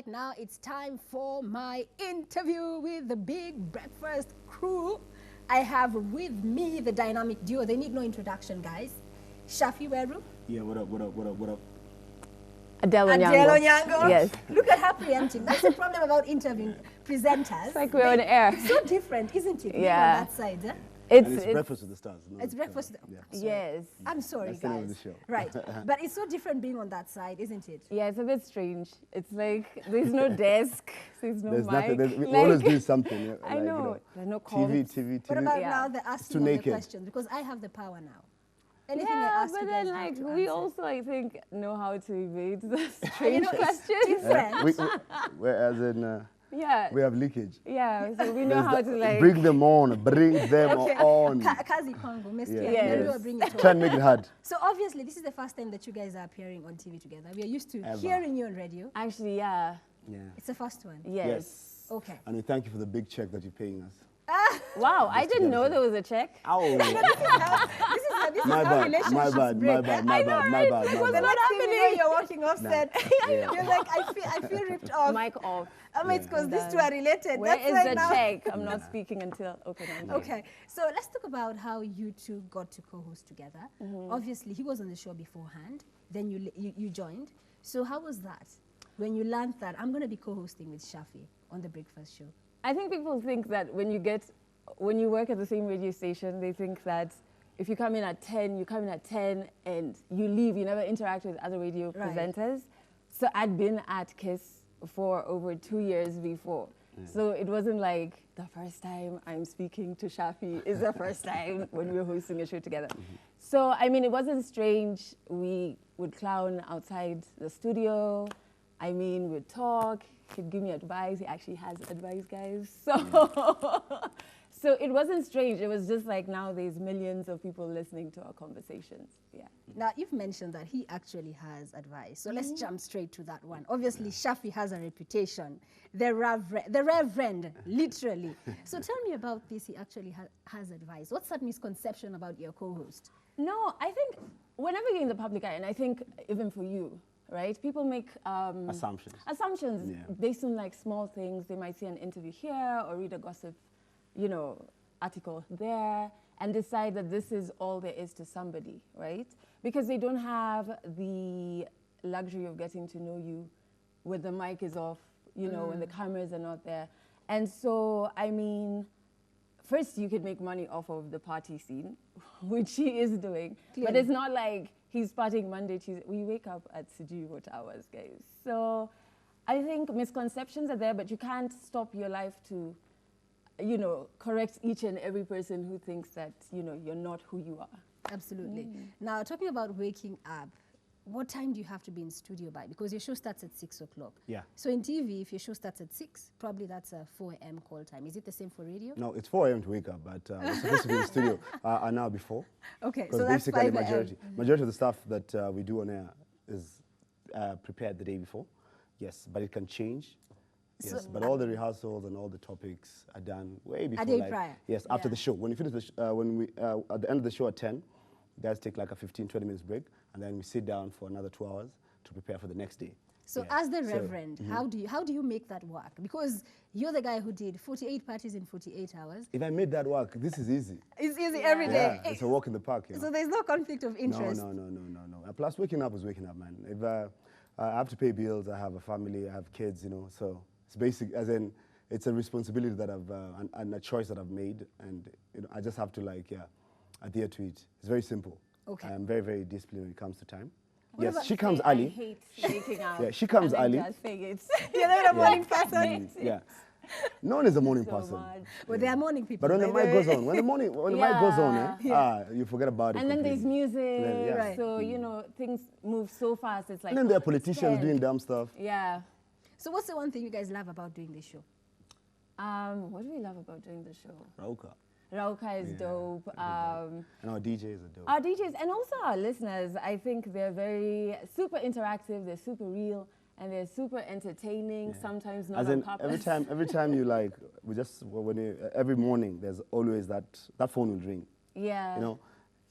right now it's time for my interview with the Big Breakfast crew. I have with me the dynamic duo. They need no introduction, guys. Shaffie Weru. Yeah, what up, what up, what up, what up? Adelle Onyango. Adelle Onyango. Yes. Look at her preempting. That's the problem about interviewing presenters. It's like we're on air. It's so different, isn't it? Yeah. On that side, eh? It's Breakfast with the Stars. No, It's Breakfast. yeah. Yes. I'm sorry, That's the name of guys. the show. Right. But it's so different being on that side, isn't it? Yeah, it's a bit strange. It's like there's no desk, there's no There's mic. nothing. We like, always do something. Yeah, I like, know. There's no TV, comms. TV. What about Yeah. now the too asking of the naked. questions? Because I have the power now. Anything I Yeah, ask but you then guys have like to we answer. also I think know how to evade the You strange know, it's questions. different. Whereas in, Yeah. we have leakage. Yeah, so we know how to like Bring them on, bring them Okay. on. Kazi Kwangu, Miss Yeah. Kia, Yes. maybe we'll bring it Try on. and make it hard. So obviously, this is the first time that you guys are appearing on TV together. We are used to Ever. hearing you on radio. actually, yeah. Yeah. It's the first one. Yes. Okay. And we thank you for the big check that you're paying us. Wow, I didn't know there was a check. Ow. This is My how bad, relationships my bad, break. my bad, my I know, bad, my right? bad, Like, my what's The bad. next thing you know, you're walking off set. Yeah. You're like, I feel ripped off. Mic off. It's because these two are related. Where That's is right the now. check? I'm not speaking until okay. No, I'm Okay, so let's talk about how you two got to co-host together. Obviously, he was on the show beforehand. Then you joined. So how was that when you learned that I'm going to be co-hosting with Shaffie on the Breakfast Show? I think people think that when you work at the same radio station, they think that if you come in at 10, you come in at 10 and you leave, you never interact with other radio Right. presenters. So I'd been at KISS for over 2 years before. So it wasn't like the first time I'm speaking to Shaffie is the first time when we were hosting a show together. So, I mean, it wasn't strange. We would clown outside the studio. I mean, we'd talk. He'd give me advice. He actually has advice, guys. So it wasn't strange. It was just like now there's millions of people listening to our conversations. Yeah. Now, you've mentioned that he actually has advice. So let's jump straight to that one. Obviously, Shaffie has a reputation. The Reverend, literally. So tell me about this. He actually has advice. What's that misconception about your co-host? No, I think whenever you're in the public eye, and I think even for you, right, people make Assumptions. assumptions Yeah. based on like small things. They might see an interview here or read a gossip, article there and decide that this is all there is to somebody, right? Because they don't have the luxury of getting to know you when the mic is off, when the cameras are not there. And so, I mean, first you could make money off of the party scene, which he is doing. Clearly. But it's not like he's partying Monday, Tuesday. We wake up at Sijui what hours, guys. So I think misconceptions are there, but you can't stop your life to correct each and every person who thinks that, you're not who you are. Absolutely. Now, talking about waking up, what time do you have to be in studio by? Because your show starts at 6 o'clock. Yeah. So in TV, if your show starts at 6, probably that's a 4 a.m. call time. Is it the same for radio? No, it's 4 a.m. to wake up, but we're supposed to be in the studio an hour before. Okay, Because so that's basically 5 a.m. majority of the stuff that we do on air is prepared the day before. Yes, but it can change. Yes, So- but all the rehearsals and all the topics are done way before. day prior? Yes, after Yeah. the show. When we finish at the end of the show at 10, guys take like a 15-20 minutes break, and then we sit down for another 2 hours to prepare for the next day. So Yeah. as the So, Reverend, how do you make that work? Because you're the guy who did 48 parties in 48 hours. if I made that work, this is easy. It's easy every day. Yeah, it's a walk in the park. So there's no conflict of interest. No. Plus, waking up is waking up, man. If I have to pay bills, I have a family, I have kids, so it's basic, as in, it's a responsibility that and a choice that I've made, and I just have to adhere to it. It's very simple. Okay. I'm very, very disciplined when it comes to time. What Yes, about- she comes I early. hate waking up. Yeah, she comes and then early. just saying it. You're not a morning person. Yeah. No one is a morning So person. much. Well, there are morning people. But when the by mic way. goes on, when the mic goes on, you forget about it. And then there's completely. music, Then, yeah. Right. so things move so fast. It's like And then there are it's politicians 10. doing dumb stuff. Yeah. So what's the one thing you guys love about doing this show? What do we love about doing the show? Rauka. Rauka is Yeah, dope. And our DJs are dope. Our DJs and also our listeners, I think they're very super interactive. They're super real and they're super entertaining. Sometimes not As on in, purpose. every time you every morning, there's always that phone will ring. Yeah.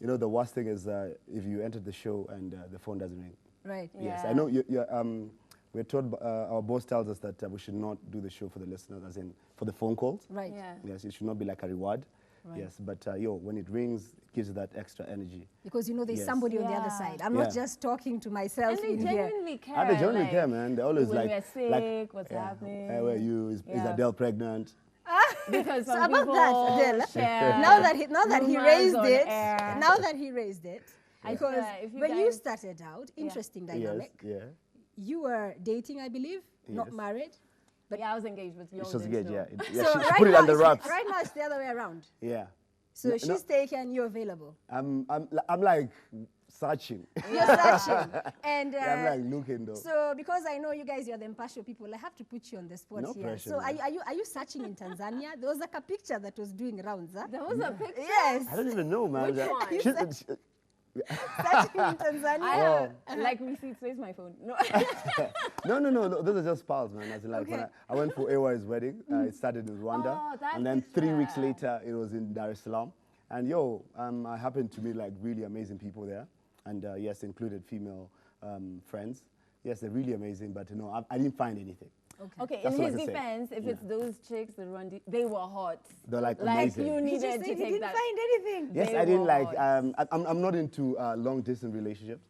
The worst thing is if you enter the show and the phone doesn't ring. Right. Yes, Yeah. I know. we're told, our boss tells us that we should not do the show for the listeners, as in for the phone calls. Right. Yeah. Yes, it should not be like a reward. Right. Yes, but when it rings, it gives you that extra energy. Because you know there's Yes. somebody on the other Yeah. side. I'm Yeah. not just talking to myself And they in here. genuinely care. And they generally like, care, man. They always when like, we're sick, like, what's yeah, happening. where are you? Is Yeah. Adele pregnant? Because So some about people that, Adele, share now that he rumors raised on it, air. now that he raised it, I because swear, if you when you guys- started out, interesting dynamic. Yes, yeah. You were dating, I believe, not Yes. married. But yeah, I was engaged with you. She was engaged, yeah. So She right put it now under wraps. Right now it's the other way around. Yeah. So No, she's taken, you're available. I'm like searching. You're searching. And I'm like looking though. so because I know you guys, you're the impartial people, I have to put you on the spot No here. pressure, So man. are you searching in Tanzania? There was like a picture that was doing rounds, huh? There was a picture. Yes. I don't even know, man. Which one? Searching in Tanzania. I have like receipts. Where's my phone? No. No. Those are just pals, man. As in, like when Okay. I went for AY's wedding, it started in Rwanda, Oh, that and then 3 weeks picture. later it was in Dar es Salaam. And I happened to meet like really amazing people there, and yes, included female friends. Yes, they're really amazing, but I didn't find anything. Okay, That's in what his I can say. defense, if it's those chicks, the Rundi, they were hot. They're like Like amazing. you He needed just to said he take didn't that. find anything. Yes, They I didn't were like. hot. I'm not into long distance relationships.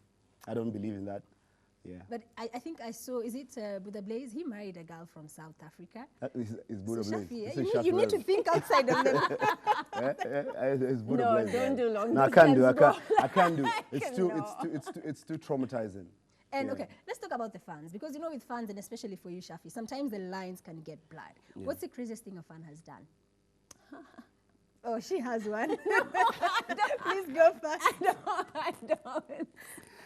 I don't believe in that. Yeah. But I think I saw, is it Buddha Blaze? He married a girl from South Africa. It's Buddha So Blaze. Shaffie, This you, is need, you Shaffie need to Weru. think outside of them. It's Buddha No, Blaze, don't man. do long No, I can't do. distance, I can't do. It's too. No. It's too traumatizing. And Yeah. okay, let's talk about the fans, because you know with fans, and especially for you, Shaffie, sometimes the lines can get blurred. What's the craziest thing a fan has done? Oh, she has one. Please go first. I don't.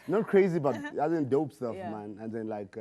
Not crazy, but as in dope stuff, Yeah. man. And then like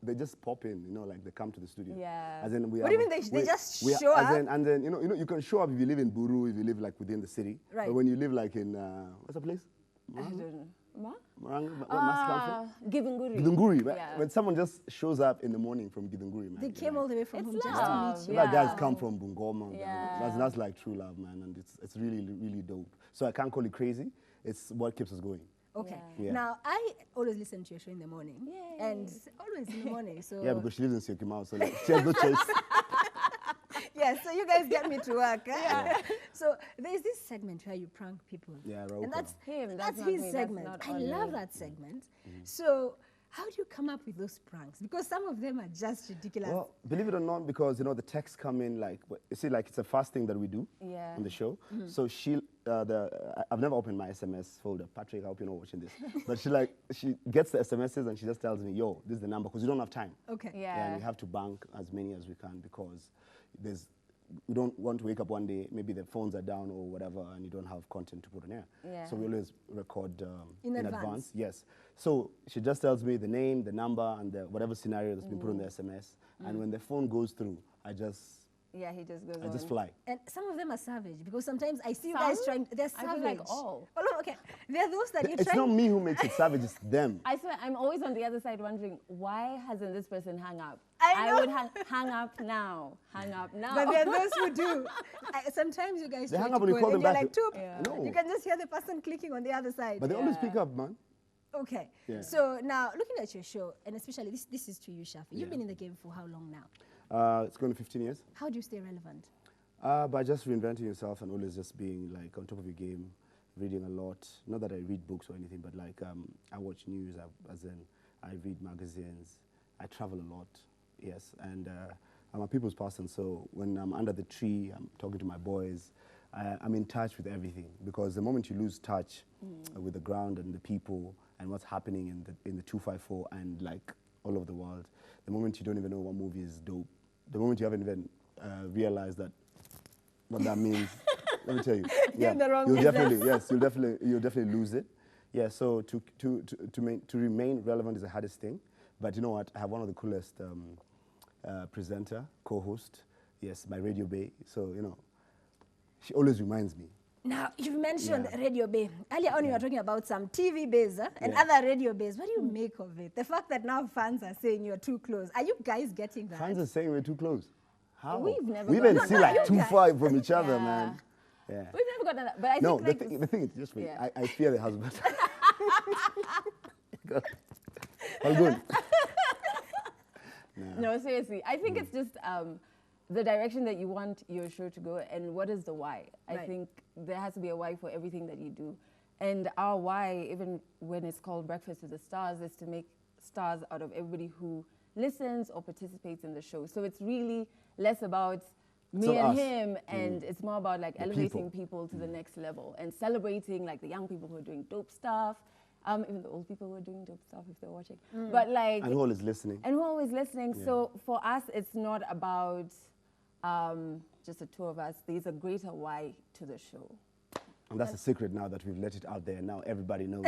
they just pop in, like they come to the studio. Yeah. As in What do you mean they just show as up? in, and then you can show up if you live in Buru, if you live like within the city. Right. But when you live like in what's the place? I don't know. Ma? Maranga, where Mas come from? Githunguri. Githunguri. Right? Yeah. When someone just shows up in the morning from Githunguri, man. They you're came like, all the way from It's home just love, to meet you. Like guys Yeah. come from Bungoma. Yeah. That's like true love, man, and it's really really dope. So I can't call it crazy. It's what keeps us going. Okay. Yeah. Yeah. Now, I always listen to your show in the morning. Yay. And always in the morning. So Yeah, because she lives in Syokimau, so like, she has no choice. yeah, so you guys get me to work. Eh? So there's this segment where you prank people. Yeah, Rauka. And that's Him, that's that's not his me, that's segment. not I on love me. that segment. So how do you come up with those pranks? Because some of them are just ridiculous. Well, believe it or not, because the texts come in like you see, like it's a fast thing that we do Yeah. on the show. So I've never opened my SMS folder. Patrick, I hope you're not watching this. But she gets the SMSs and she just tells me, "Yo, this is the number," because you don't have time. Okay. Yeah. And we have to bank as many as we can because we don't want to wake up one day, maybe the phones are down or whatever, and you don't have content to put on air. Yeah. So we always record In in advance. advance. Yes. So she just tells me the name, the number, and whatever scenario that's been put on the SMS. And when the phone goes through, I just He just goes on. fly. And some of them are savage because sometimes I see you Some? guys trying. They're I savage. feel like all. Oh, no, okay. They're those that you It's try. not me who makes it savage, it's them. I swear, I'm always on the other side wondering, why hasn't this person hung up? I know. would hang up now. Hang up now. But there are those who do. Sometimes you guys They try hang to up and you call call and them you're back. like, "Toop." Yeah. No. You can just hear the person clicking on the other side. But they always Yeah. pick up, man. Okay. Yeah. So now, looking at your show, and especially this is to you, Shaffie. You've Yeah. been in the game for how long now? It's going to 15 years. How do you stay relevant? By just reinventing yourself and always just being like on top of your game, reading a lot. Not that I read books or anything, but like I watch news, I read magazines, I travel a lot, yes. And I'm a people's person, so when I'm under the tree, I'm talking to my boys, I'm in touch with everything. Because the moment you lose touch with the ground and the people and what's happening in the 254 and like all over the world, the moment you don't even know what movie is dope, the moment you haven't even realized that what that means. Let me tell you. You're in the wrong you'll business. you'll definitely lose it. Yeah. So to remain relevant is the hardest thing. But you know what? I have one of the coolest presenter, co-host. Yes, my Radio Bay. So she always reminds me. Now, you've mentioned Yeah. Radio Bay. Earlier on, you were talking about some TV bays and Yeah. other radio bays. What do you make of it? The fact that now fans are saying you're too close. Are you guys getting that? Fans are saying we're too close. How? We've never We gotten even see that. like You too guys- far from each other, Yeah. man. Yeah. We've never gotten that. But I No, think the, like the thing is, just wait. Yeah. I fear the husband. All good. No, seriously. I think it's just the direction that you want your show to go, and what is the why. I think there has to be a why for everything that you do. And our why, even when it's called Breakfast with the Stars, is to make stars out of everybody who listens or participates in the show. So it's really less about me and him, and it's more about like elevating people to the next level and celebrating like the young people who are doing dope stuff, even the old people who are doing dope stuff if they're watching. But like, and who is listening. And who always listening. So for us, it's not about just the two of us. There's a greater why to the show. And that's a secret now that we've let it out there. Now everybody knows.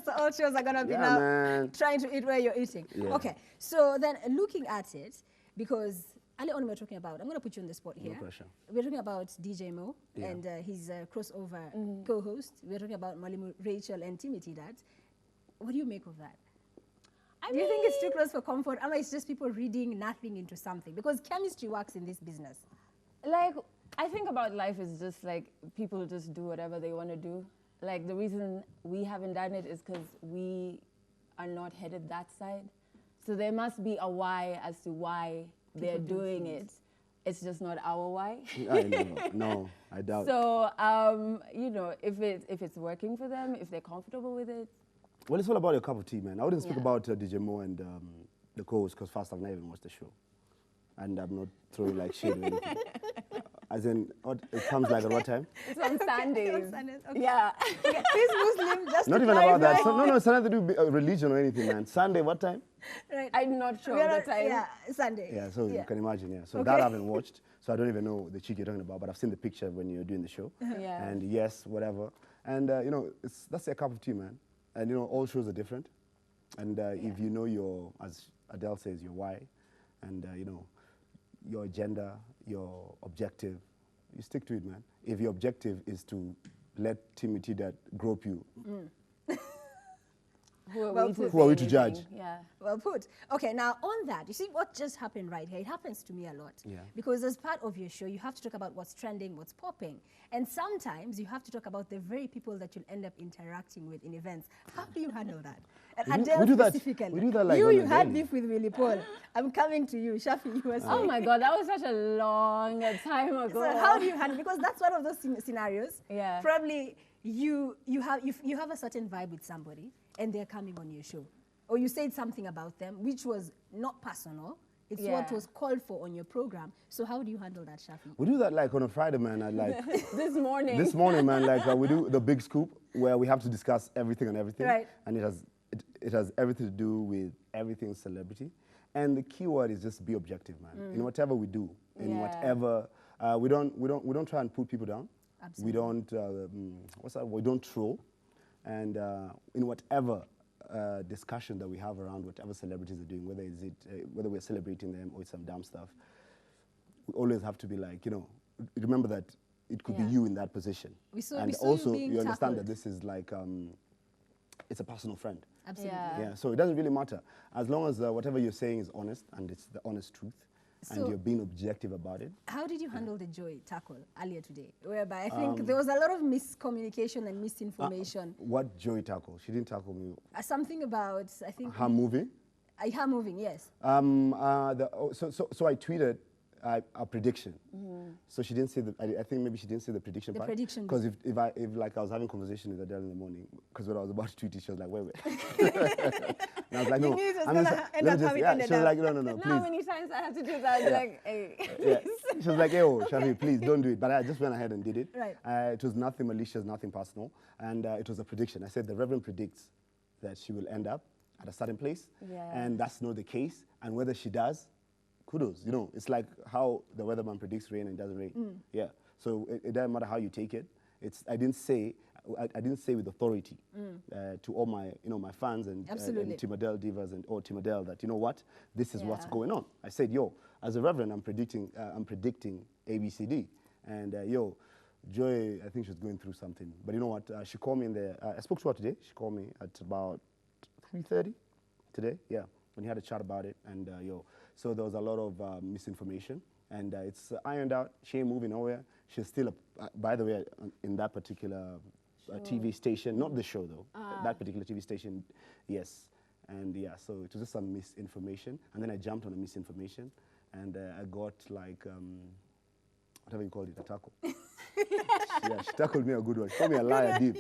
So all shows are going to be now trying to eat where you're eating. Yeah. Okay, so then looking at it, because earlier on we were talking about, I'm going to put you on the spot here. No pressure. We're talking about DJ Mo and his crossover co-host. We're talking about Mwalimu Rachel and Timothy Dad. What do you make of that? Do you think it's too close for comfort, or it's just people reading nothing into something? Because chemistry works in this business. Like, I think about life is just like people just do whatever they want to do. Like the reason we haven't done it is because we are not headed that side. So there must be a why as to why they're doing it. It's just not our why. No, I doubt. So, you know, if it's working for them, if they're comfortable with it. Well, it's all about your cup of tea, man. I wouldn't speak about DJ Mo and the co-host because first I've never even watched the show. And I'm not throwing like shade or anything. As in, it comes like at what time? It's on Sundays. Okay. Yeah. He's Muslim, just not even about that. So, no, it's nothing to do with religion or anything, man. Sunday, what time? Right. I'm not sure the time. Yeah, Sunday. Yeah, so you can imagine, yeah. So that I haven't watched, so I don't even know the chick you're talking about, but I've seen the picture when you're doing the show. Yeah. And yes, whatever. And, you know, that's a cup of tea, man. And, you know, all shows are different. And if you know your, as Adele says, your why, and, you know, your agenda, your objective, you stick to it, man. If your objective is to let Timothy that grope you, who are we to judge? Yeah. Well put. Okay, now on that, you see what just happened right here? It happens to me a lot. Yeah. Because as part of your show, you have to talk about what's trending, what's popping. And sometimes you have to talk about the very people that you'll end up interacting with in events. How do you handle that? And Adele specifically. We do that like you had beef with Willie Paul. I'm coming to you, Shaffie. You were saying. Oh my God, that was such a long time ago. So how do you handle? Because that's one of those scenarios. Yeah. Probably you have a certain vibe with somebody, and they're coming on your show, or you said something about them which was not personal. It's what was called for on your program. So how do you handle that, Shaffie? We do that like on a Friday, man. This morning. This morning, man. Like we do the big scoop where we have to discuss everything and everything. Right. And it has everything to do with everything celebrity. And the key word is just be objective, man. In whatever we do, in whatever we don't try and put people down. Absolutely. We don't we don't troll. And in whatever discussion that we have around whatever celebrities are doing, whether we're celebrating them or it's some dumb stuff, we always have to be like, you know, remember that it could be you in that position. And also you understand that this is like it's a personal friend. Absolutely. Yeah. So it doesn't really matter as long as whatever you're saying is honest and it's the honest truth. So and you're being objective about it. How did you handle the Joy tackle earlier today? Whereby I think there was a lot of miscommunication and misinformation. What Joy tackle? She didn't tackle me. Something about, I think... Her moving? Her moving, yes. So I tweeted a prediction. So she didn't say I think maybe she didn't say the prediction part. Prediction. Because if like I was having a conversation with Adele in the morning, because when I was about to tweet it, she was like, wait. And I was like, no. You knew it was going to end up how it ended She was up. like, no, please. How many times I have to do that? Like, hey. She was like, hey, Shaffie, please don't do it. But I just went ahead and did it. Right. It was nothing malicious, nothing personal. And it was a prediction. I said the Reverend predicts that she will end up at a certain place. Yeah. And that's not the case. And whether she does, kudos. You know, it's like how the weatherman predicts rain and it doesn't rain. Yeah. So it doesn't matter how you take it. I didn't say with authority to all my my fans and Team Adele divas and Team Adele that, you know what, this is what's going on. I said, yo, as a reverend, I'm predicting ABCD, and Joy, I think she was going through something, but you know what? She called me in there. I spoke to her today. She called me at about 3:30 today. Yeah, when he had a chat about it, and so there was a lot of misinformation. And it's ironed out. She ain't moving nowhere. She's still, by the way, in that particular TV station, not the show though, that particular TV station, yes. And yeah, so it was just some misinformation. And then I jumped on the misinformation, and I got like, whatever you call it, a tackle. Yeah, she tackled me a good one. She called me a liar deep.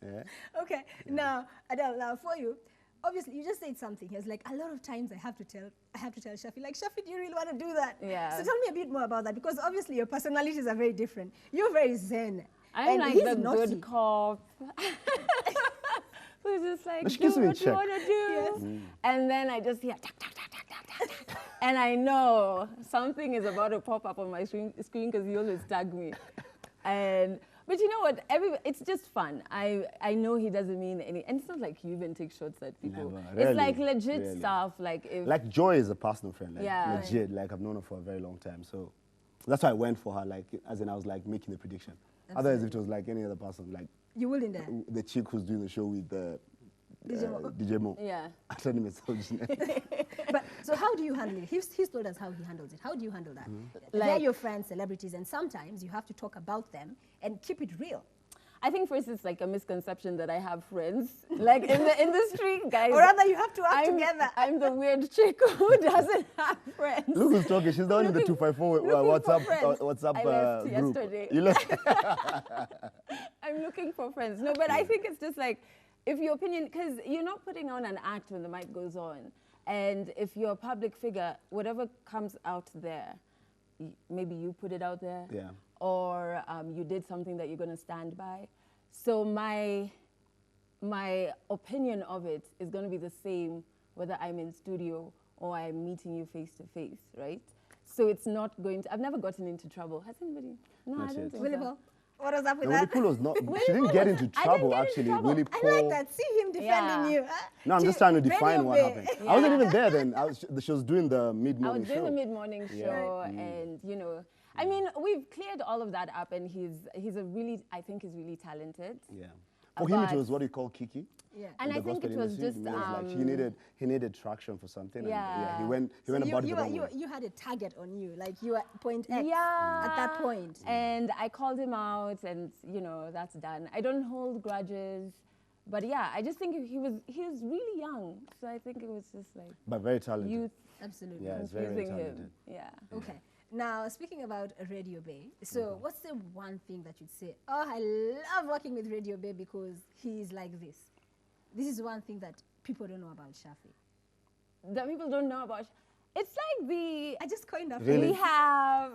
Yeah. Okay, now, Adele, now for you, obviously you just said something. It's like a lot of times I have to tell Shaffie, like, Shaffie, do you really want to do that? Yeah. So tell me a bit more about that, because obviously your personalities are very different. You're very zen. I'm and like he's the naughty. good cop. Who's just like, No, she do keeps me in what you check. want to do. Yes. And then I just hear, tack, tack, tack, tack, tack, tack, tack. And I know something is about to pop up on my screen because he always tag me. But you know what? It's just fun. I know he doesn't mean any, and it's not like he even takes shots at people. Never, It's rarely, like legit rarely. stuff. Like if Like Joy is a personal friend, like Yeah. legit. Like I've known her for a very long time, so that's why I went for her. Like as in I was like making the prediction. Otherwise, if it was like any other person, like You wouldn't dare. the chick who's doing the show with DJ Mo. DJ Mo. yeah. I don't even know his name. But so how do you handle it? He's told us how he handles it. How do you handle that? They're Like- your friends, celebrities, and sometimes you have to talk about them and keep it real. I think first it's like a misconception that I have friends. Like in the industry, guys. Or rather, you have to act together. I'm the weird chick who doesn't have friends. Look who's talking. She's the one in the 254 looking for WhatsApp friends. WhatsApp I left group. yesterday. You left. I'm looking for friends. No, but I think it's just like, if your opinion, because you're not putting on an act when the mic goes on. And if you're a public figure, whatever comes out there, maybe you put it out there. Yeah. Or you did something that you're going to stand by. So my opinion of it is going to be the same whether I'm in studio or I'm meeting you face to face, right? So it's not going to, I've never gotten into trouble. Has anybody? No, Not I don't yet. think Willie so. Paul, what was up with No, Willie that? Paul was not. Willie She didn't Paul get was- into I didn't trouble get into actually. trouble. Willie I Paul. like that. See him defending Yeah. you. No, I'm just trying to define what Radio happened. Bay. I wasn't Yeah. even there then. She was doing the I mid-morning was doing show. the mid-morning Yeah. show, and you know, I mean, we've cleared all of that up, and he's a really, I think he's really talented. Yeah. For him, it But- was what you call Kiki. Yeah. And in I the think gospel it was industry. just, It means like he needed traction for something. And Yeah. he went So about it the wrong you way. you had a target on you, like you were point X Yeah. at that point. And I called him out, and you know, that's done. I don't hold grudges, but yeah, I just think he was really young, so I think it was just like But very talented. youth Absolutely. Yeah, it's very, very confusing talented. him. Yeah. Okay. Now, speaking about Radio Bay, so Mm-hmm. what's the one thing that you'd say, oh, I love working with Radio Bay because he's like this? This is one thing that people don't know about Shaffie. That people don't know about. It's like the I just coined that Really? we have.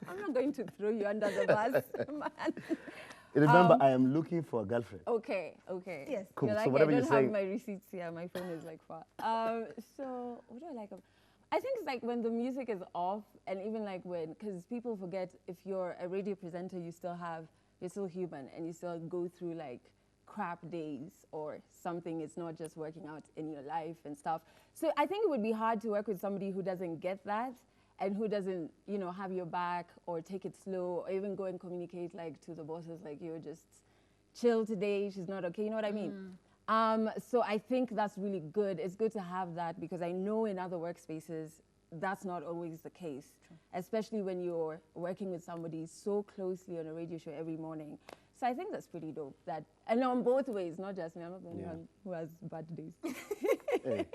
I'm not going to throw you under the bus, man. Remember, I am looking for a girlfriend. Okay. Yes. Cool. You're So like, whatever I you're don't have saying- my receipts here. My phone is like far. So what do I like? I think it's like when the music is off, and even like when, because people forget, if you're a radio presenter, you're still human, and you still go through like crap days or something. It's not just working out in your life and stuff. So I think it would be hard to work with somebody who doesn't get that, and who doesn't, you know, have your back or take it slow, or even go and communicate like to the bosses, like, you're just chill today, she's not okay, you know what I mean? So I think that's really good. It's good to have that, because I know in other workspaces, that's not always the case, especially when you're working with somebody so closely on a radio show every morning. So I think that's pretty dope. That, and on both ways, not just me, I'm not the only Yeah. one who has bad days. Hey,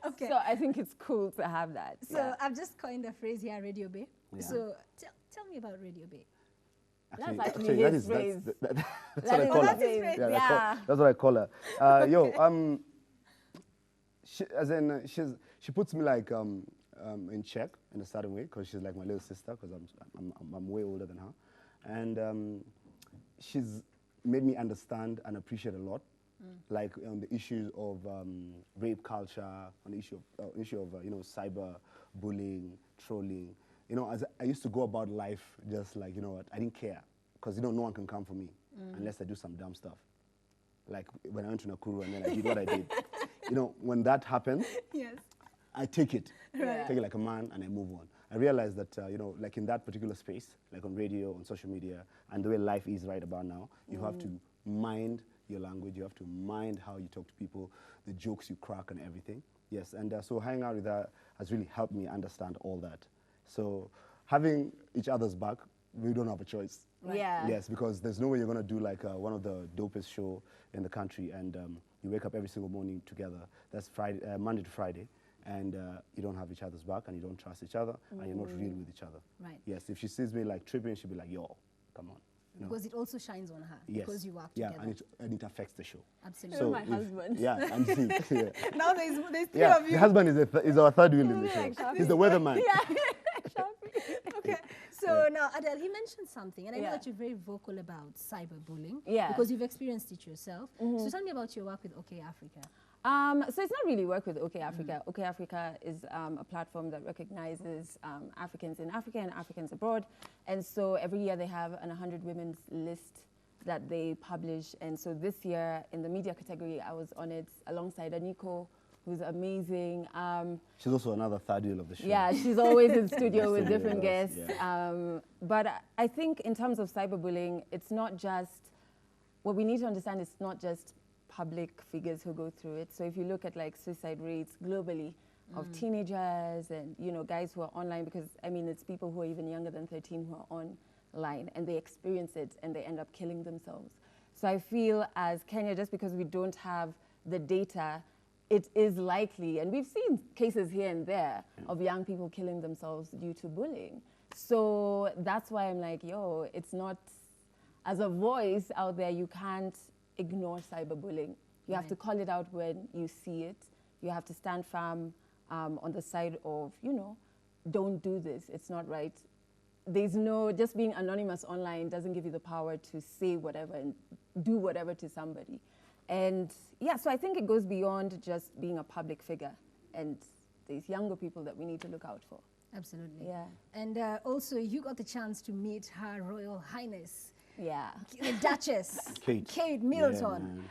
Okay. So I think it's cool to have that. So yeah. I've just coined a phrase here, Radio Bay. Yeah. So tell me about Radio Bay. That's actually that his is- phrase. that's That what I is call his her. phrase. phrase. Yeah. That's what I call her. She puts me like in check in a certain way, because she's like my little sister, because I'm way older than her, and she's made me understand and appreciate a lot, like on the issues of rape culture, on the issue of you know, cyber bullying, trolling. You know, as I used to go about life just like, you know what, I didn't care, because, you know, no one can come for me unless I do some dumb stuff. Like when I went to Nakuru and then I did what I did. You know, when that happens, Yes. I take it. Right. Take it like a man and I move on. I realized that, you know, like in that particular space, like on radio, on social media, and the way life is right about now, you have to mind your language, you have to mind how you talk to people, the jokes you crack and everything. Yes, and so hanging out with her has really helped me understand all that. So having each other's back, we don't have a choice. Right. Yeah. Yes, because there's no way you're going to do like one of the dopest show in the country and you wake up every single morning together. That's Friday, Monday to Friday, and you don't have each other's back and you don't trust each other and you're not real with each other. Right. Yes, if she sees me like tripping, she'll be like, yo, come on. You know? Because it also shines on her. Yes. Because you work yeah, together. and it affects the show. Absolutely. You're my husband. Yeah, and see, yeah. Now there's three Yeah, of you. the husband is our third wheel in the Yeah, show. exactly. He's the weatherman. Yeah. Shaffie. Okay. So now, Adele, he mentioned something, and I know Yeah. that you're very vocal about cyberbullying. Yeah. Because you've experienced it yourself. So tell me about your work with OK Africa. So it's not really work with OK Africa. OK Africa is a platform that recognizes Africans in Africa and Africans abroad. And so every year they have an 100 women's list that they publish. And so this year in the media category, I was on it alongside Aniko, who's amazing. She's also another third wheel of the show. Yeah, she's always in studio with Studio different with us, guests. But I think in terms of cyberbullying, it's not just, what we need to understand is not just public figures who go through it. So if you look at like suicide rates globally of teenagers and, you know, guys who are online, because I mean, it's people who are even younger than 13 who are online and they experience it and they end up killing themselves. So I feel as Kenya, just because we don't have the data, it is likely, and we've seen cases here and there of young people killing themselves due to bullying. So that's why I'm like, yo, it's not, as a voice out there, you can't ignore cyberbullying. You have to call it out when you see it. You have to stand firm on the side of, you know, don't do this, it's not right. There's no, just being anonymous online doesn't give you the power to say whatever and do whatever to somebody. And yeah, so I think it goes beyond just being a public figure, and there's younger people that we need to look out for. Absolutely. Yeah. And also, you got the chance to meet Her Royal Highness, Yeah. the Duchess, Kate. Middleton. Yeah,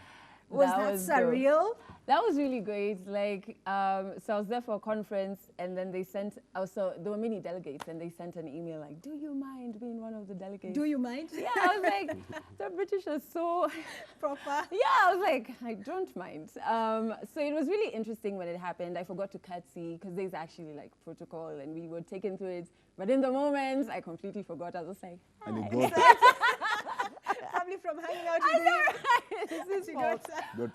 was That that was dope. surreal? That was really great. Like, so I was there for a conference, and then they sent, also, there were many delegates, and they sent an email like, do you mind being one of the delegates? Do you mind? Yeah, I was like, the British are so Proper. Yeah, I was like, I don't mind. So it was really interesting when it happened. I forgot to curtsy because there's actually like protocol and we were taken through it. But in the moment, I completely forgot. I was just like, hi. And it got, Probably from hanging out with you. This is She false.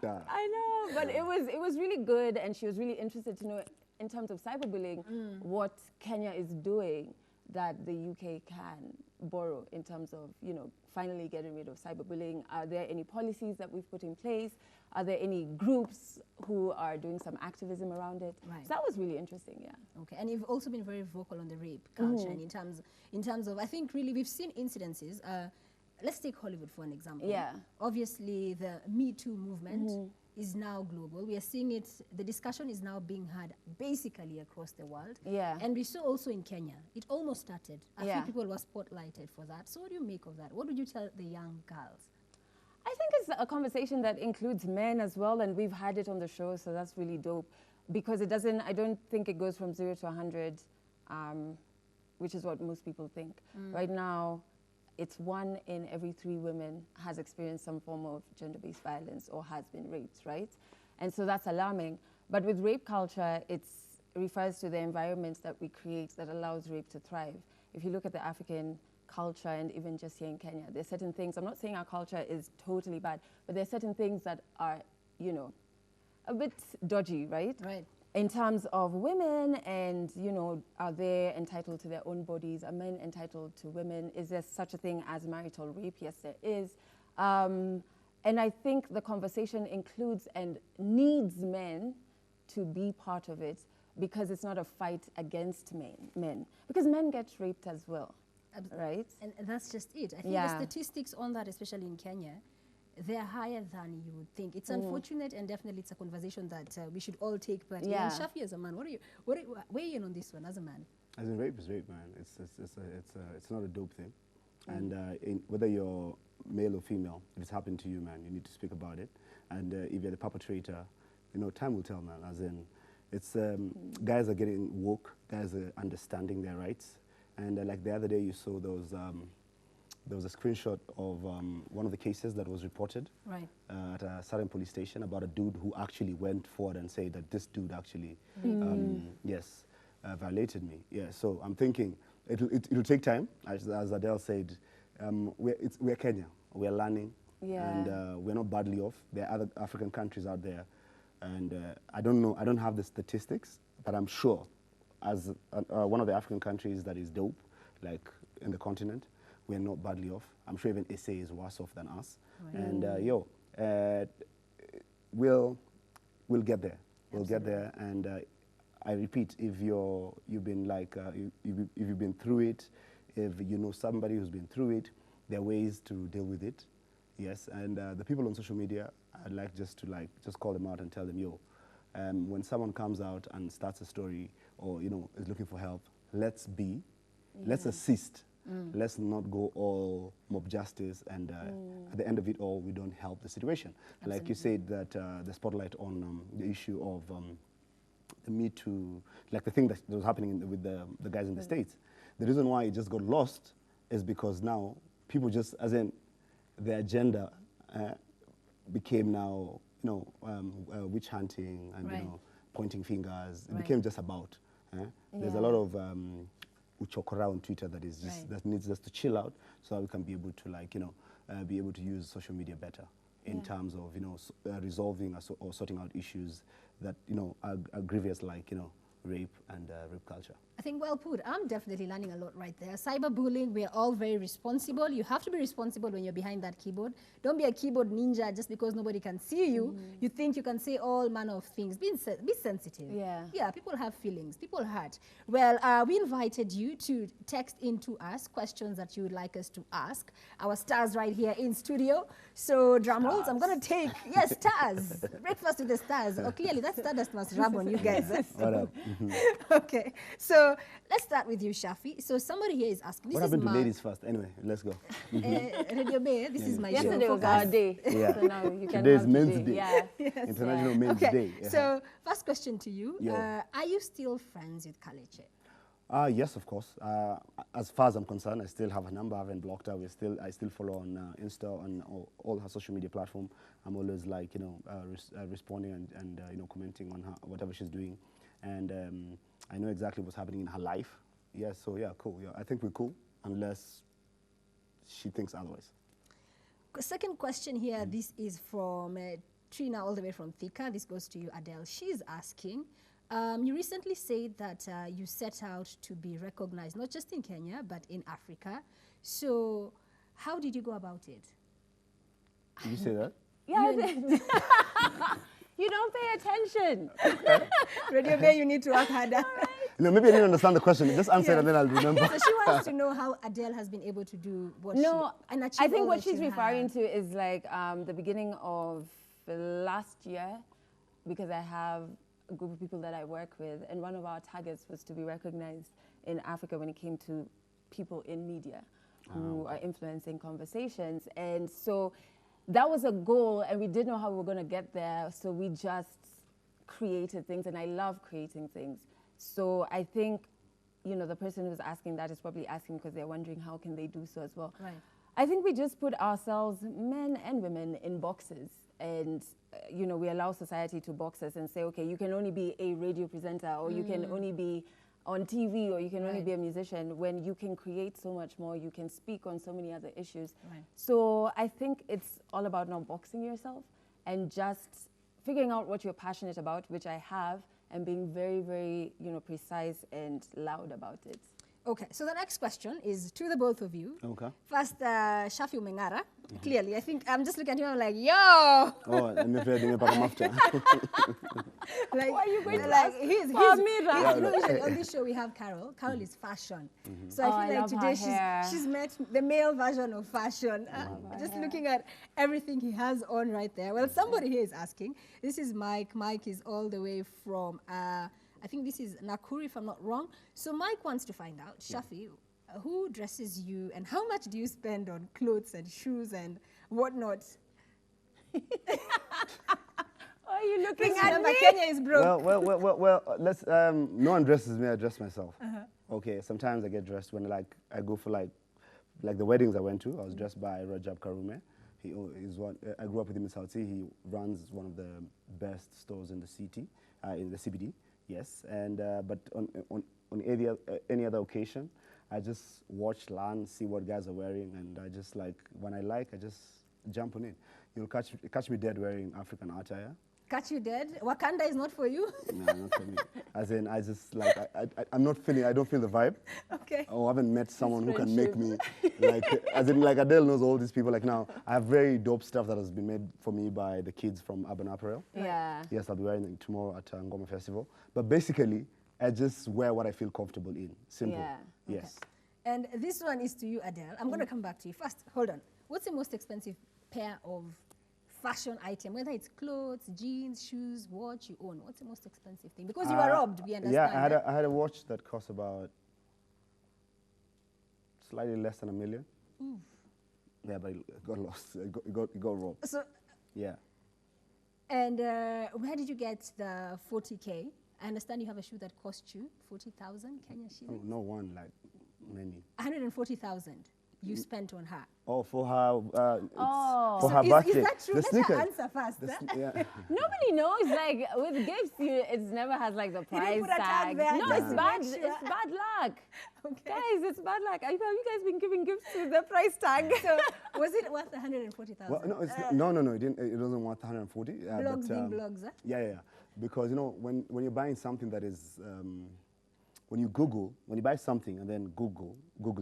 got I know, but it was really good, and she was really interested to know, in terms of cyberbullying, what Kenya is doing that the UK can borrow in terms of, you know, finally getting rid of cyberbullying. Are there any policies that we've put in place? Are there any groups who are doing some activism around it? Right. So that was really interesting, yeah. Okay, and you've also been very vocal on the rape culture, and in terms of, I think really we've seen incidences. Let's take Hollywood for an example. Yeah. Obviously, the Me Too movement is now global. We are seeing it. The discussion is now being had basically across the world. Yeah. And we saw also in Kenya. It almost started. A few Yeah. people were spotlighted for that. So what do you make of that? What would you tell the young girls? I think it's a conversation that includes men as well, and we've had it on the show, so that's really dope. Because it doesn't, I don't think it goes from 0 to 100, which is what most people think. Right now, it's 1 in every 3 women has experienced some form of gender-based violence or has been raped, right? And so that's alarming. But with rape culture, it refers to the environment that we create that allows rape to thrive. If you look at the African culture, and even just here in Kenya, there's certain things, I'm not saying our culture is totally bad, but there's certain things that are, you know, a bit dodgy, right? Right. In terms of women and, you know, are they entitled to their own bodies? Are men entitled to women? Is there such a thing as marital rape? Yes, there is. And I think the conversation includes and needs men to be part of it, because it's not a fight against men. Because men get raped as well, right? And that's just it. I think Yeah. the statistics on that, especially in Kenya, they're higher than you would think. It's unfortunate, and definitely it's a conversation that we should all take. But Yeah. Shaffie, as a man, weigh in on this one as a man? as in rape is rape, man. It's not a dope thing. And whether you're male or female, if it's happened to you, man, you need to speak about it. And if you're the perpetrator, you know, time will tell, man. As in, it's guys are getting woke, guys are understanding their rights. And like the other day, you saw those. There was a screenshot of one of the cases that was reported Right. at a certain police station about a dude who actually went forward and said that this dude actually, violated me. Yeah, so I'm thinking it'll take time. As Adele said, we're Kenya. We're learning, Yeah. and we're not badly off. There are other African countries out there, and I don't know. I don't have the statistics, but I'm sure, as one of the African countries that is dope, like in the continent, we're not badly off. I'm sure even SA is worse off than us. Right. And we'll get there. We'll get there, and I repeat, if you've been like if you've been through it, if you know somebody who's been through it, there are ways to deal with it. Yes, and the people on social media, I'd like just to just call them out and tell them, yo, when someone comes out and starts a story or is looking for help, let's assist. Let's not go all mob justice, and at the end of it all, we don't help the situation. Absolutely. Like you said, that the spotlight on the issue of the Me Too, like the thing that was happening with the guys in the States. The reason why it just got lost is because now people just, as in, the agenda became now, witch hunting and right. pointing fingers. It right. became just about. There's a lot of uchokora on Twitter that is just that needs us to chill out, so that we can be able to be able to use social media better in terms of resolving or sorting out issues that are grievous, like rape and rape culture. I think well put. I'm definitely learning a lot right there. Cyberbullying, we're all very responsible. You have to be responsible when you're behind that keyboard. Don't be a keyboard ninja just because nobody can see you. You think you can say all manner of things. Be sensitive. Yeah, people have feelings. People hurt. Well, we invited you to text into us questions that you would like us to ask. Our stars right here in studio. So drum rolls, I'm going to take, yes, stars. Breakfast with the stars. Oh, clearly that stardust must rub on you guys. What up? Okay, so let's start with you, Shaffie. So somebody here is asking. What happened to ladies first? Anyway, let's go. Radio Bay, this is my show. Yesterday was our day. Yeah. So now you can Today's have Men's today. Day. Yeah. Yes. International Men's Okay, Day. so first question to you. Yeah. Are you still friends with Kaleche? Yes, of course. As far as I'm concerned, I still have a number. I haven't blocked her. I still follow on Insta, on all her social media platform. I'm always like responding and commenting on her whatever she's doing, and I know exactly what's happening in her life. Yeah, so yeah, cool. Yeah, I think we're cool unless she thinks otherwise. Second question here. This is from Trina, all the way from Thika. This goes to you, Adele. She's asking. You recently said that you set out to be recognized, not just in Kenya, but in Africa. So how did you go about it? Did you say that? Yeah, I did. You don't pay attention. Radio Bay, you need to work harder. Maybe I didn't understand the question. Just answer it and then I'll remember. So she wants to know how Adele has been able to do what she and achieve I think all what that she's you referring have. to is like the beginning of last year, because I have a group of people that I work with, and one of our targets was to be recognized in Africa when it came to people in media who are influencing conversations. And so that was a goal, and we didn't know how we were going to get there, so we just created things, and I love creating things. So I think, the person who's asking that is probably asking because they're wondering how can they do so as well. Right. I think we just put ourselves, men and women, in boxes, and we allow society to box us and say, okay, you can only be a radio presenter, or you can only be on TV, or you can only be a musician, when you can create so much more, you can speak on so many other issues. Right. So I think it's all about not boxing yourself and just figuring out what you're passionate about, which I have, and being very, very, precise and loud about it. Okay, so the next question is to the both of you. Okay. First, Shaffie Mengara. Clearly, I think I'm just looking at you. I'm like, yo. Oh, and if you're doing after. Like, why are you going to like, ask he's for me, right? usually on this show we have Carol. Carol is fashion. So I feel I like love her today hair. she's met the male version of fashion. Just looking at everything he has on right there. Well, somebody here is asking. This is Mike. Mike is all the way from, I think this is Nakuru, if I'm not wrong. So Mike wants to find out, Shaffie, who dresses you and how much do you spend on clothes and shoes and whatnot? Are you looking at Remember, me? Kenya is broke. Well, let's, no one dresses me, I dress myself. Okay, sometimes I get dressed when I go for like the weddings I went to. I was dressed by Rajab Karume. He is one, I grew up with him in South Sea. He runs one of the best stores in the city, in the CBD, yes. And, but on any other occasion, I just watch, learn, see what guys are wearing, and I just like, when I like, I just jump on it. You'll catch me dead wearing African attire. Catch you dead? Wakanda is not for you? No, not for me. As in, I just like, I'm not feeling, I don't feel the vibe. Okay. I haven't met someone who can make me, like, as in, like Adele knows all these people. Like now, I have very dope stuff that has been made for me by the kids from Urban Apparel. Yeah. Yes, I'll be wearing it tomorrow at Ngoma Festival. But basically, I just wear what I feel comfortable in. Simple. Yeah. Yes. And this one is to you, Adele. I'm going to come back to you. First, hold on. What's the most expensive pair of fashion item, whether it's clothes, jeans, shoes, watch you own? What's the most expensive thing? Because you were robbed, we understand. Yeah, I had a watch that cost about slightly less than $1 million. Oof. Yeah, but it got lost. It got robbed. So, Yeah. and where did you get the 40K? I understand you have a shoe that cost you 40,000 Kenya shillings. No one, like many. 140,000 you spent on her. Oh, for her, Oh. for So her is birthday. that true? The Let her sneakers. answer first. Yeah. Nobody knows. Like with gifts, it never has like the didn't price put a tag there No, just it's to bad. make sure. It's bad luck. Okay. Guys, it's bad luck. Have you guys been giving gifts with the price tag? So was it worth 140,000? Well, no, no, it didn't. It doesn't want 140. Blogs being blogs, huh? Yeah. Because when you're buying something that is, when you buy something and then Google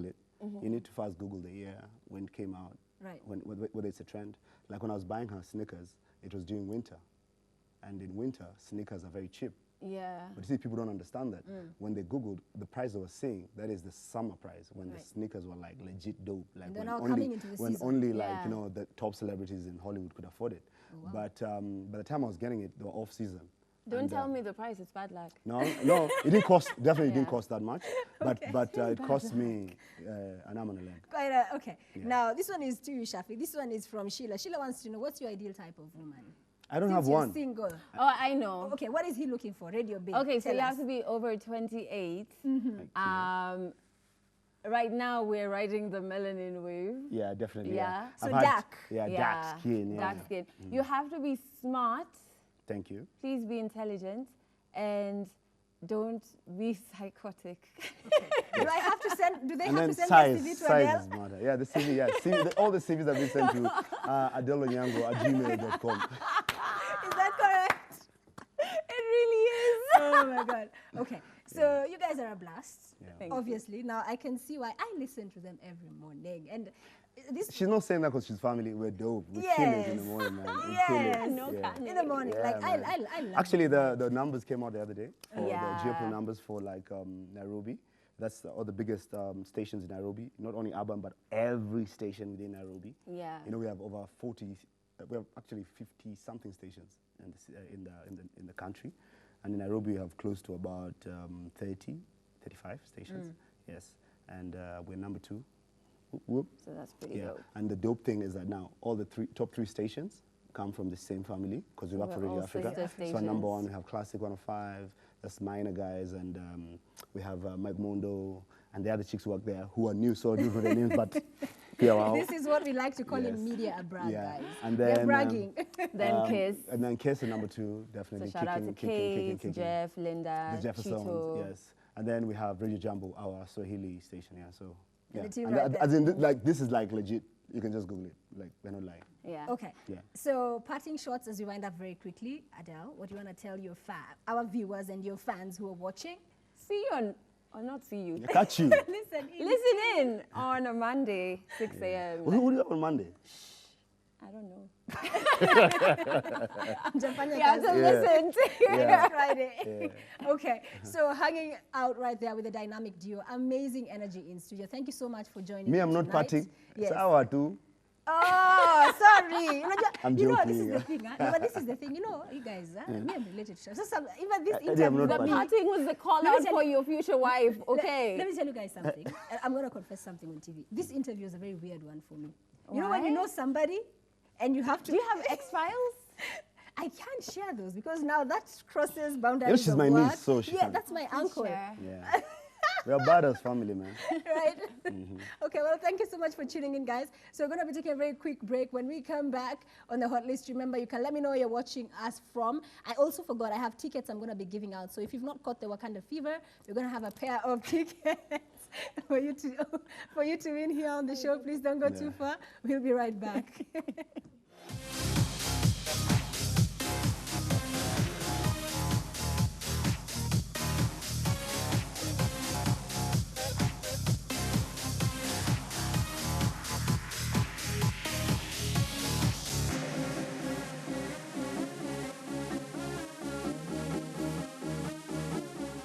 it, you need to first Google the year when it came out. Right. Whether it's a trend. Like when I was buying her sneakers, it was during winter, and in winter sneakers are very cheap. Yeah. But you see, people don't understand that. When they Googled, the price they were saying, that is the summer price, when Right. the sneakers were like legit dope. Like they're when now only, coming into the when season. only like, Yeah. the top celebrities in Hollywood could afford it. Oh, wow. But by the time I was getting it, they were off season. Don't And, tell me the price. It's bad luck. No, it didn't cost, definitely didn't Yeah. cost that much. But, it cost me an arm and a leg. Quite okay. Yeah. Now, this one is to you, Shaffie. This one is from Sheila. Sheila wants to know, what's your ideal type of woman? I don't Since have you're one. single. Oh, I know. Okay, what is he looking for? Radio Big. Okay, so Tell you us. have to be over 28. Thank you. Right now, we're riding the melanin wave. Yeah, definitely. Yeah. So I've had- dark. Yeah, dark skin. Yeah. Dark skin. You have to be smart. Thank you. Please be intelligent. And don't be psychotic. Do I have to send, do they And have then to send size, their CV to size Adele? is matter. Yeah, the CV, yeah. All the CVs have been sent to Adelle Onyango at gmail.com. Is that correct? It really is. Oh my God. Okay, so you guys are a blast, Yeah. Thank you. obviously. Now I can see why I listen to them every morning. And this She's not saying that because she's family. We're dope. We kill it in the Yes. morning, man. We Yes. kill it. No yeah. can. in the morning, Yeah, like man. I love Actually, it. the numbers came out the other day for Yeah. the geopolitical numbers for like Nairobi. That's all the biggest stations in Nairobi. Not only urban, but every station within Nairobi. Yeah. You know, we have over 40. We have actually 50 something stations in the country, and in Nairobi we have close to about 30, 35 stations. Yes, and we're number 2. Whoop, whoop. So that's pretty Yeah, dope. and the dope thing is that now all the top three stations come from the same family because we work for We're Radio all Africa. sister So number stations. 1 we have Classic 105, that's Minor guys, and we have Mike Mondo and the other chicks who work there who are new, so I don't know their names, but wow. This is what we like to call in Yes. media a brag, Yeah. guys. And They're then, bragging. Then Kiss. And then Kiss at number 2, So definitely shout out to Kate, Jeff, Linda, the Jeffersons, Chito. yes. And then we have Radio Jumbo, our Swahili station, yeah. So, And yeah. the team And right as there. in, like, this is like legit. You can just Google it. Like, we're not lying. Yeah. Okay. Yeah. So parting shots as we wind up very quickly. Adele, what do you want to tell our viewers and your fans who are watching? See you on, or not see you. I catch you. Listen in. Listen in on a Monday, 6 a.m. What do you have on Monday? I don't know. Mtafanya You have kazi. to Yeah. listen to Yeah. Next Friday. Okay, so hanging out right there with the dynamic duo, amazing energy in studio. Thank you so much for joining Me, me I'm not tonight. partying. Yes. Sawa too. Oh, sorry. I'm you know, joking, this is yeah. the thing. Huh? No, but this is the thing. You know, you guys, me, I'm related to. So even this I'm interview, not The partying. parting was the call Let me out tell for you- your future wife, okay? Let me tell you guys something. I'm going to confess something on TV. This interview is a very weird one for me. You know when you Why? know somebody and you have to... Do you have X-Files? I can't share those because now that crosses You boundaries know, she's of my work. niece, so she Yeah, can. that's my uncle. Sure. Yeah. We're badass family, man. Right? Okay, well, thank you so much for tuning in, guys. So we're going to be taking a very quick break. When we come back on the hot list, remember, you can let me know where you're watching us from. I also forgot, I have tickets I'm going to be giving out. So if you've not caught the Wakanda fever, we're going to have a pair of tickets for you to win here on the show. Please don't go too far. We'll be right back.